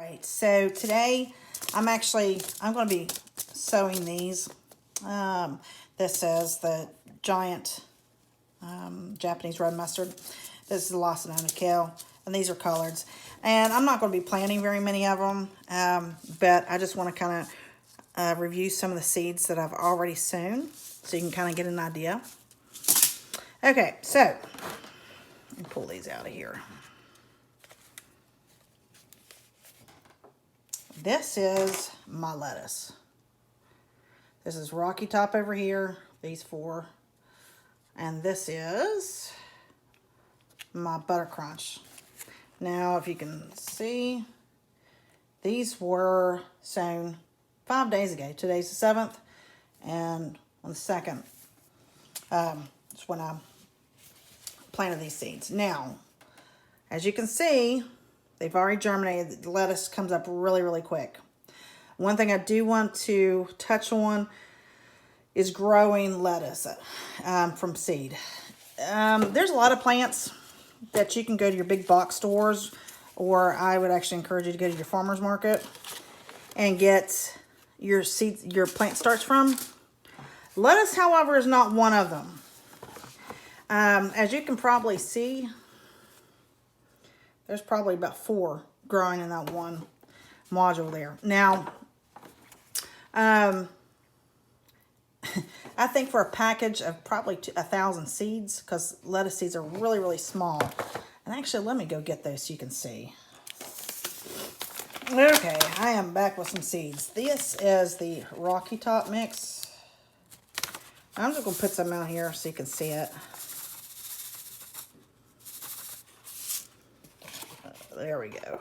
right, so today I'm going to be sowing these. This is the giant Japanese red mustard. This is the Lacedona kale, and these are collards. And I'm not going to be planting very many of them, but I just want to kind of review some of the seeds that I've already sown, so you can kind of get an idea. Okay, so let me pull these out of here. This is my lettuce. This is Rocky Top over here, these four. And this is my Butter Crunch. Now, if you can see, these were sown 5 days ago. Today's the 7th, and on the 2nd is when I planted these seeds. Now, as you can see, they've already germinated. The lettuce comes up really, really quick. One thing I do want to touch on is growing lettuce from seed. There's a lot of plants that you can go to your big box stores, or I would actually encourage you to go to your farmer's market and get your seeds, your plant starts from. Lettuce, however, is not one of them. As you can probably see, there's probably about 4 growing in that one module there. Now, I think for a package of probably 1,000 seeds, because lettuce seeds are really, really small. And actually, let me go get those so you can see. Okay, I am back with some seeds. This is the Rocky Top mix. I'm just going to put some out here so you can see it. There we go.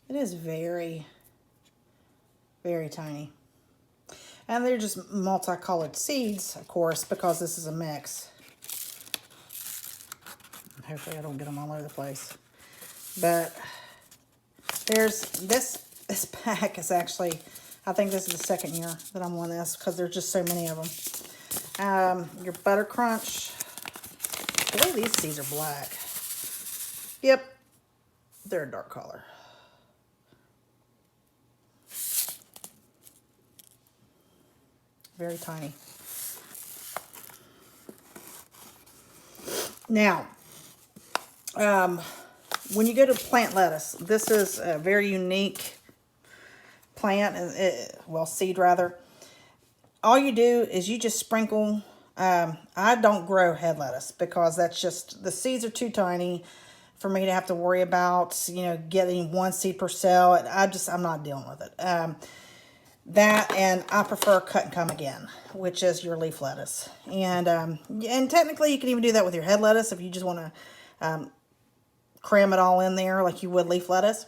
It is very, very tiny. And they're just multicolored seeds, of course, because this is a mix. Hopefully I don't get them all over the place. But there's this pack is actually, I think this is the 2nd year that I'm on this, because there's just so many of them. Your Butter Crunch. I believe these seeds are black. Yep. They're a dark color. Very tiny. Now, when you go to plant lettuce, this is a very unique plant, well, seed rather. All you do is you just sprinkle. I don't grow head lettuce because that's just, the seeds are too tiny for me to have to worry about, you know, getting 1 seed per cell. I'm not dealing with it. That, and I prefer cut and come again, which is your leaf lettuce. And technically you can even do that with your head lettuce if you just want to cram it all in there like you would leaf lettuce.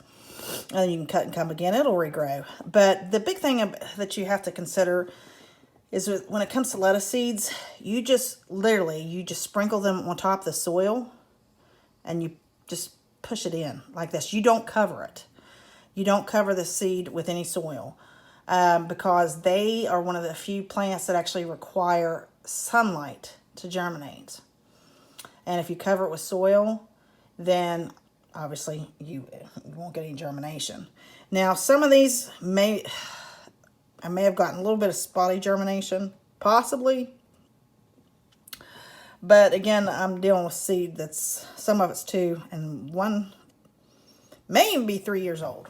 And then you can cut and come again, it'll regrow. But the big thing that you have to consider is when it comes to lettuce seeds, you just sprinkle them on top of the soil and you just push it in like this. You don't cover it. You don't cover the seed with any soil. Because they are one of the few plants that actually require sunlight to germinate. And if you cover it with soil, then obviously you won't get any germination. Now, some of these I may have gotten a little bit of spotty germination, possibly. But again, I'm dealing with seed that's, some of it's 2, and one may even be 3 years old.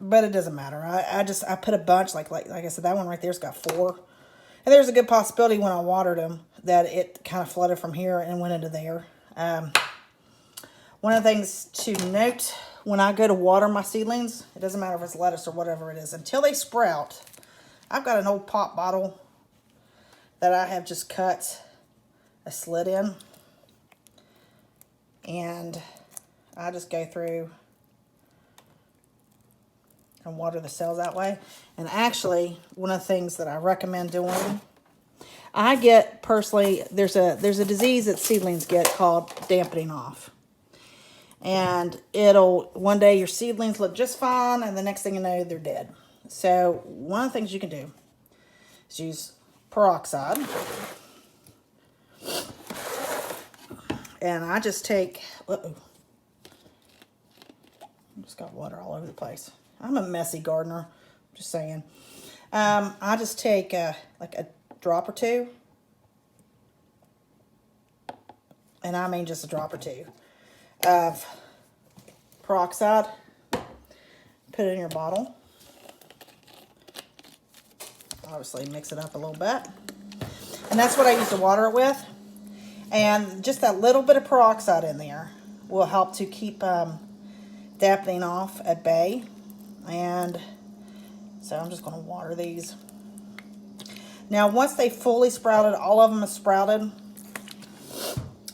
But it doesn't matter. I put a bunch, like I said, that one right there's got 4. And there's a good possibility when I watered them that it kind of flooded from here and went into there. One of the things to note, when I go to water my seedlings, it doesn't matter if it's lettuce or whatever it is, until they sprout, I've got an old pop bottle that I have just cut a slit in. And I just go through and water the cells that way. And actually, one of the things that I recommend doing, I get personally, there's a disease that seedlings get called dampening off. And one day your seedlings look just fine, and the next thing you know, they're dead. So one of the things you can do is use peroxide. And I just take, Just got water all over the place. I'm a messy gardener, just saying. I just take like a drop or two. And I mean just a drop or two of peroxide. Put it in your bottle. Obviously mix it up a little bit. And that's what I use to water it with. And just that little bit of peroxide in there will help to keep dampening off at bay. And so I'm just going to water these. Now once they fully sprouted, all of them have sprouted,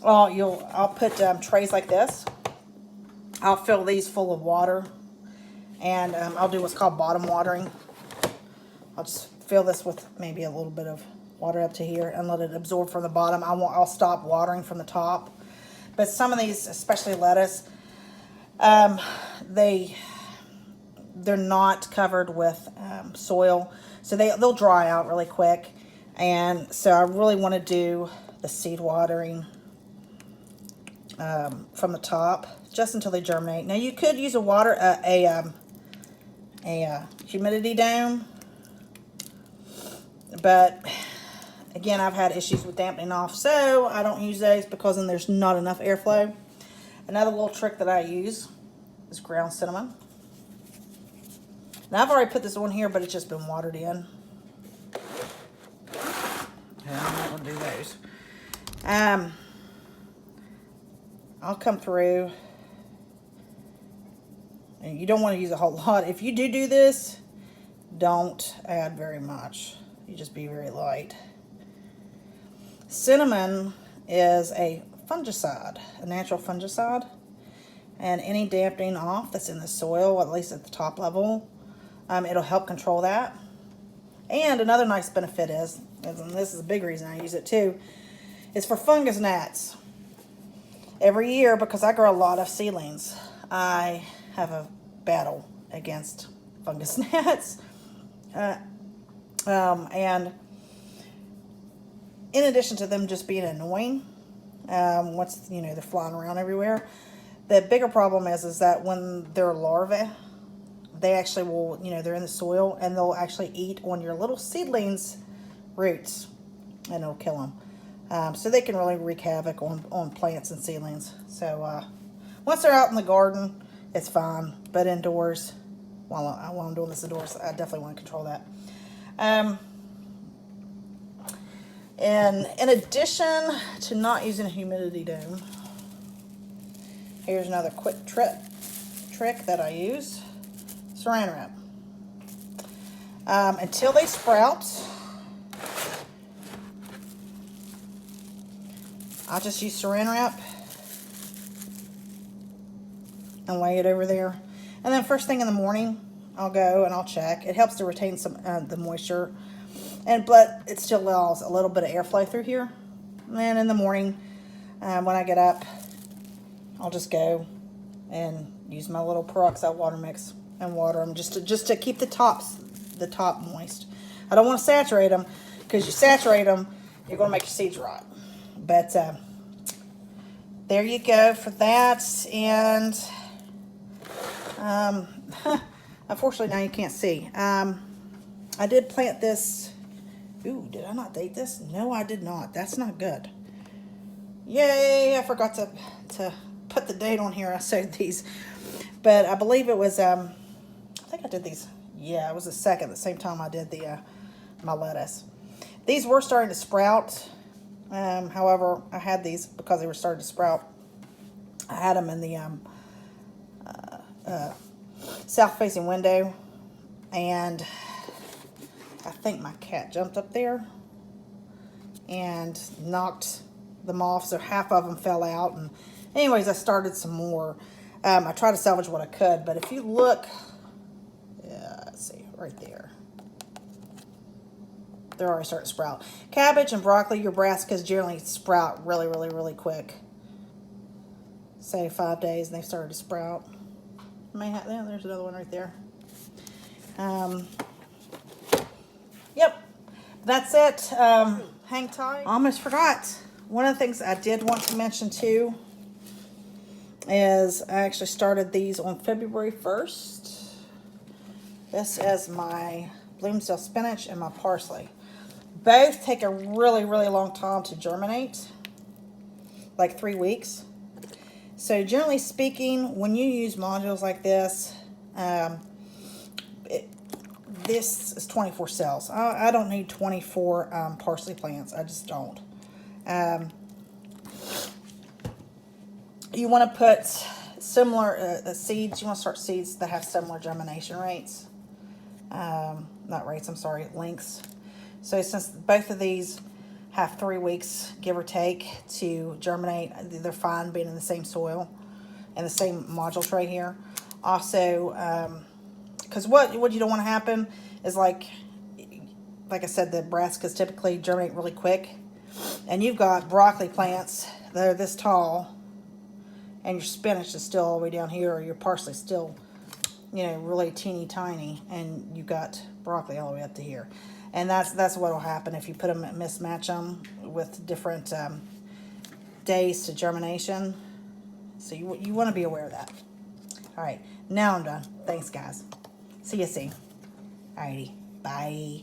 I'll put trays like this. I'll fill these full of water. And I'll do what's called bottom watering. I'll just fill this with maybe a little bit of water up to here and let it absorb from the bottom. I'll stop watering from the top. But some of these, especially lettuce, they're not covered with soil, so they'll dry out really quick. And so I really want to do the seed watering from the top just until they germinate. Now you could use a humidity dome, but again, I've had issues with dampening off, so I don't use those because then there's not enough airflow. Another little trick that I use is ground cinnamon. Now I've already put this on here, but it's just been watered in. Yeah, I'm not gonna do those. I'll come through, and you don't want to use a whole lot. If you do this, don't add very much. You just be very light. Cinnamon is a fungicide, a natural fungicide, and any dampening off that's in the soil, at least at the top level, it'll help control that. And another nice benefit is, and this is a big reason I use it too, is for fungus gnats. Every year, because I grow a lot of seedlings, I have a battle against fungus gnats. And in addition to them just being annoying, once they're flying around everywhere, the bigger problem is that when they're larvae, they actually will, they're in the soil and they'll actually eat on your little seedlings' roots, and it'll kill them. So they can really wreak havoc on plants and seedlings. So once they're out in the garden, it's fine. But indoors, while I'm doing this indoors, I definitely want to control that. And in addition to not using a humidity dome, here's another quick trick that I use. Saran wrap. Until they sprout, I'll just use saran wrap and lay it over there. And then first thing in the morning, I'll go and I'll check. It helps to retain some the moisture, but it still allows a little bit of airflow through here. And then in the morning, when I get up, I'll just go and use my little peroxide water mix and water them just to keep the top moist. I don't want to saturate them, because you saturate them, you're going to make your seeds rot. But there you go for that. And unfortunately now you can't see. I did plant this. Ooh, did I not date this? No, I did not. That's not good. Yay, I forgot to put the date on here. I sowed these. But I believe it was, I think I did these. Yeah, it was the same time I did my lettuce. These were starting to sprout. However, I had these because they were starting to sprout. I had them in the south-facing window, and I think my cat jumped up there and knocked them off, so half of them fell out. And anyways, I started some more. I tried to salvage what I could, but if you look, let's see, right there, they're already starting to sprout. Cabbage and broccoli, your brassicas generally sprout really, really, really quick. Say 5 days and they've started to sprout. There's another one right there. Yep, that's it. Hang tight. Almost forgot. One of the things I did want to mention too is I actually started these on February 1st. This is my Bloomsdale spinach and my parsley. Both take a really, really long time to germinate, like 3 weeks. So generally speaking, when you use modules like this, this is 24 cells. I don't need 24 parsley plants. I just don't. You want to put similar seeds. You want to start seeds that have similar germination rates. Not rates, I'm sorry, lengths. So since both of these have 3 weeks, give or take, to germinate, they're fine being in the same soil and the same modules right here. Also, because what you don't want to happen is like I said, the brassicas typically germinate really quick, and you've got broccoli plants that are this tall, and your spinach is still all the way down here, or your parsley still, you know, really teeny tiny, and you've got broccoli all the way up to here. And that's what will happen if you put them, mismatch them with different days to germination. So you want to be aware of that. All right, now I'm done. Thanks, guys. See you soon. Alrighty, bye.